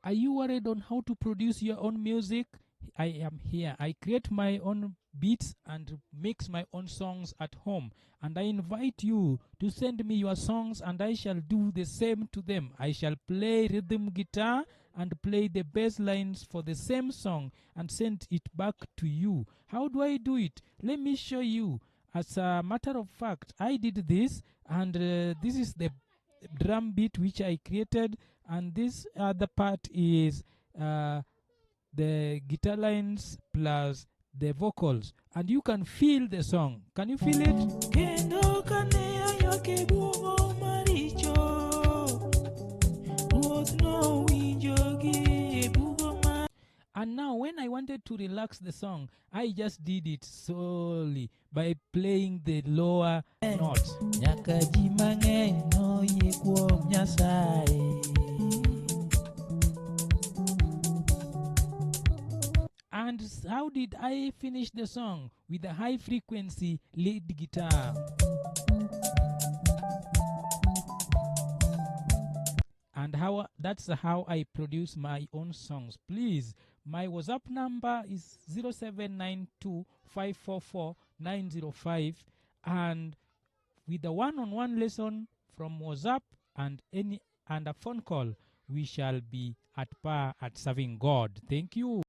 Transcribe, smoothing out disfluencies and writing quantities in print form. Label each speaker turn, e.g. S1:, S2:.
S1: Are you worried on how to produce your own music? I am here. I create my own beats and mix my own songs at home. And I invite you to send me your songs and I shall do the same to them. I shall play rhythm guitar and play the bass lines for the same song and send it back to you. How do I do it? Let me show you. As a matter of fact, I did this, and this is the drum beat which I created, and this other part is the guitar lines plus the vocals, and you can feel the song. Can you feel it? And now when I wanted to relax the song, I just did it solely by playing the lower notes. And how did I finish the song? With a high frequency lead guitar. And that's how I produce my own songs. Please, my WhatsApp number is 0792544905, and with a one-on-one lesson from WhatsApp and a phone call, we shall be at par at serving God. Thank you.